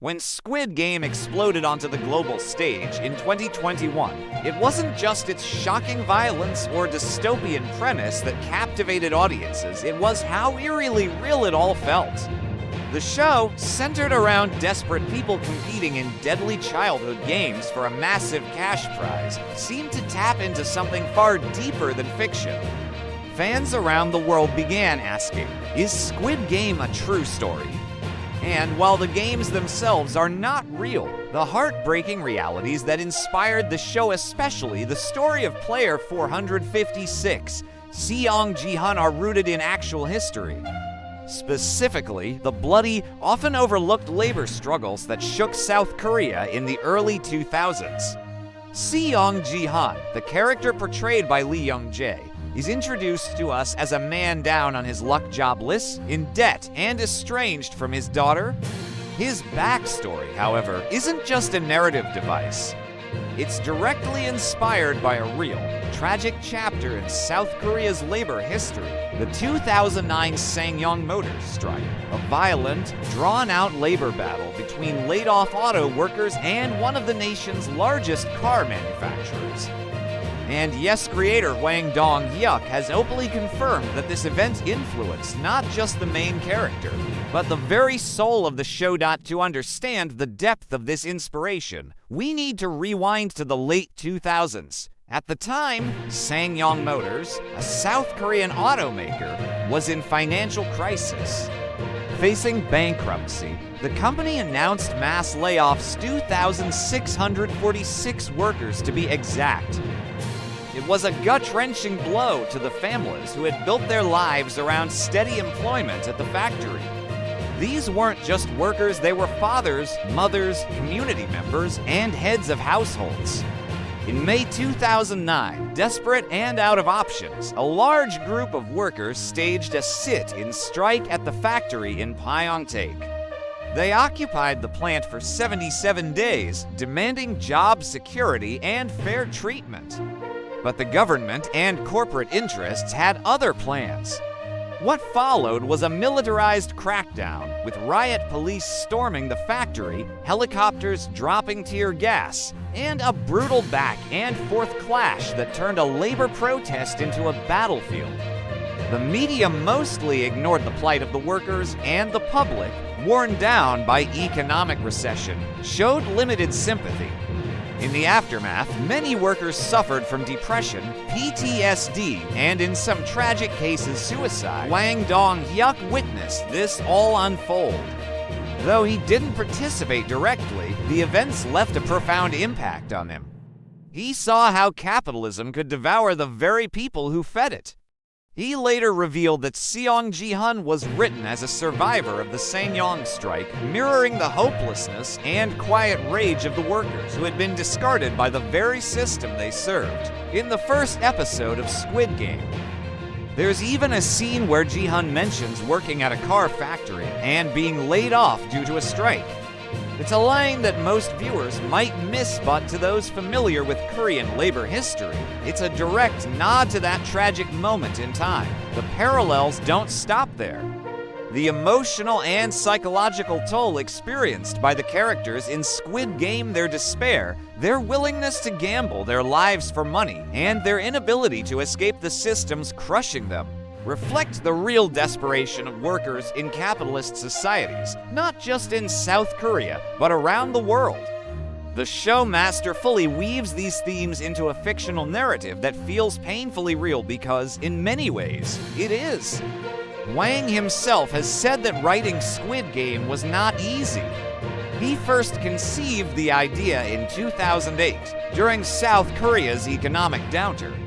When Squid Game exploded onto the global stage in 2021, it wasn't just its shocking violence or dystopian premise that captivated audiences, it was how eerily real it all felt. The show, centered around desperate people competing in deadly childhood games for a massive cash prize, seemed to tap into something far deeper than fiction. Fans around the world began asking, is Squid Game a true story? And while the games themselves are not real, the heartbreaking realities that inspired the show, especially the story of player 456, Seong Gi-hun, are rooted in actual history. Specifically, the bloody, often overlooked labor struggles that shook South Korea in the early 2000s. Seong Gi-hun, the character portrayed by Lee Young-jae, is introduced to us as a man down on his luck jobless, in debt, and estranged from his daughter. His backstory, however, isn't just a narrative device. It's directly inspired by a real, tragic chapter in South Korea's labor history, the 2009 SsangYong Motors strike, a violent, drawn-out labor battle between laid-off auto workers and one of the nation's largest car manufacturers. And yes, creator Hwang Dong-hyuk has openly confirmed that this event influenced not just the main character, but the very soul of the show. To understand the depth of this inspiration, we need to rewind to the late 2000s. At the time, SsangYong Motors, a South Korean automaker, was in financial crisis. Facing bankruptcy, the company announced mass layoffs, 2,646 workers to be exact. It was a gut-wrenching blow to the families who had built their lives around steady employment at the factory. These weren't just workers, they were fathers, mothers, community members, and heads of households. In May 2009, desperate and out of options, a large group of workers staged a sit-in strike at the factory in Pyeongtaek. They occupied the plant for 77 days, demanding job security and fair treatment. But the government and corporate interests had other plans. What followed was a militarized crackdown, with riot police storming the factory, helicopters dropping tear gas, and a brutal back-and-forth clash that turned a labor protest into a battlefield. The media mostly ignored the plight of the workers, and the public, worn down by economic recession, showed limited sympathy. In the aftermath, many workers suffered from depression, PTSD, and in some tragic cases, suicide. Hwang Dong-hyuk witnessed this all unfold. Though he didn't participate directly, the events left a profound impact on him. He saw how capitalism could devour the very people who fed it. He later revealed that Seong Gi-hun was written as a survivor of the SsangYong strike, mirroring the hopelessness and quiet rage of the workers who had been discarded by the very system they served. In the first episode of Squid Game, there's even a scene where Gi-hun mentions working at a car factory and being laid off due to a strike. It's a line that most viewers might miss, but to those familiar with Korean labor history, it's a direct nod to that tragic moment in time. The parallels don't stop there. The emotional and psychological toll experienced by the characters in Squid Game, their despair, their willingness to gamble their lives for money, and their inability to escape the systems crushing them, reflect the real desperation of workers in capitalist societies, not just in South Korea, but around the world. The show masterfully weaves these themes into a fictional narrative that feels painfully real because, in many ways, it is. Hwang himself has said that writing Squid Game was not easy. He first conceived the idea in 2008, during South Korea's economic downturn.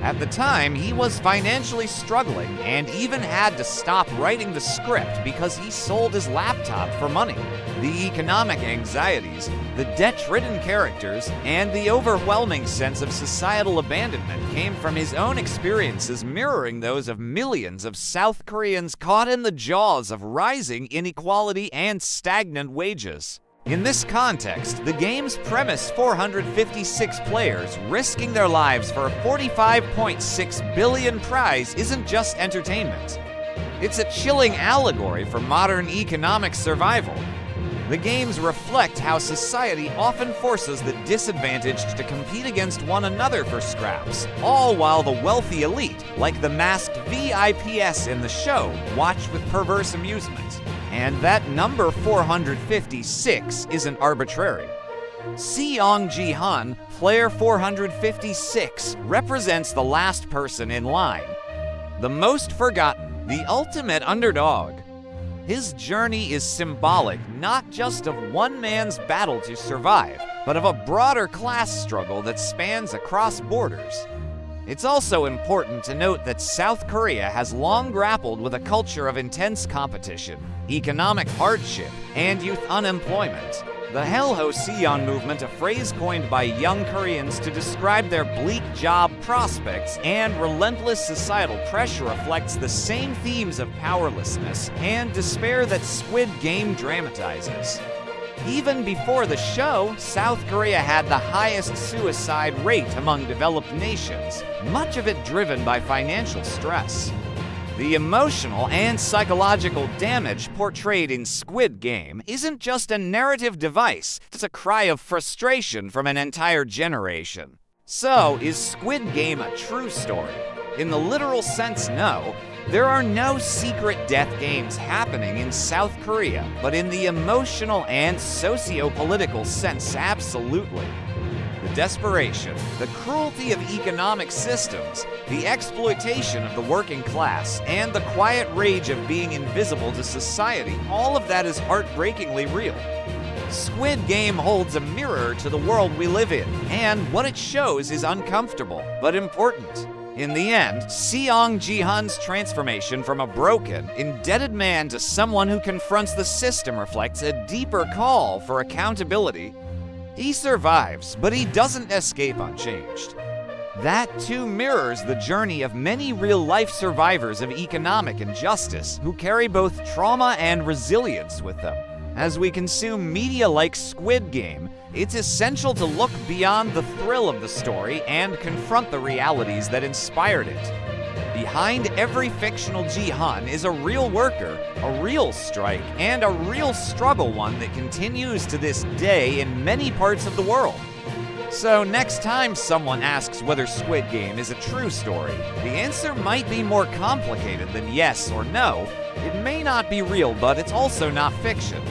At the time, he was financially struggling and even had to stop writing the script because he sold his laptop for money. The economic anxieties, the debt-ridden characters, and the overwhelming sense of societal abandonment came from his own experiences, mirroring those of millions of South Koreans caught in the jaws of rising inequality and stagnant wages. In this context, the game's premise, 456 players risking their lives for a $45.6 billion prize, isn't just entertainment. It's a chilling allegory for modern economic survival. The games reflect how society often forces the disadvantaged to compete against one another for scraps, all while the wealthy elite, like the masked VIPs in the show, watch with perverse amusement. And that number 456 isn't arbitrary. Seong Gi-hun, player 456, represents the last person in line. The most forgotten, the ultimate underdog. His journey is symbolic not just of one man's battle to survive, but of a broader class struggle that spans across borders. It's also important to note that South Korea has long grappled with a culture of intense competition, economic hardship, and youth unemployment. The Hell-ho-Seon movement, a phrase coined by young Koreans to describe their bleak job prospects and relentless societal pressure, reflects the same themes of powerlessness and despair that Squid Game dramatizes. Even before the show, South Korea had the highest suicide rate among developed nations, much of it driven by financial stress. The emotional and psychological damage portrayed in Squid Game isn't just a narrative device, it's a cry of frustration from an entire generation. So, is Squid Game a true story? In the literal sense, no. There are no secret death games happening in South Korea, but in the emotional and socio-political sense, absolutely. The desperation, the cruelty of economic systems, the exploitation of the working class, and the quiet rage of being invisible to society, all of that is heartbreakingly real. Squid Game holds a mirror to the world we live in, and what it shows is uncomfortable, but important. In the end, Seong Gi-hun's transformation from a broken, indebted man to someone who confronts the system reflects a deeper call for accountability. He survives, but he doesn't escape unchanged. That too mirrors the journey of many real-life survivors of economic injustice who carry both trauma and resilience with them. As we consume media like Squid Game, it's essential to look beyond the thrill of the story and confront the realities that inspired it. Behind every fictional Gi-hun is a real worker, a real strike, and a real struggle, one that continues to this day in many parts of the world. So next time someone asks whether Squid Game is a true story, the answer might be more complicated than yes or no. It may not be real, but it's also not fiction.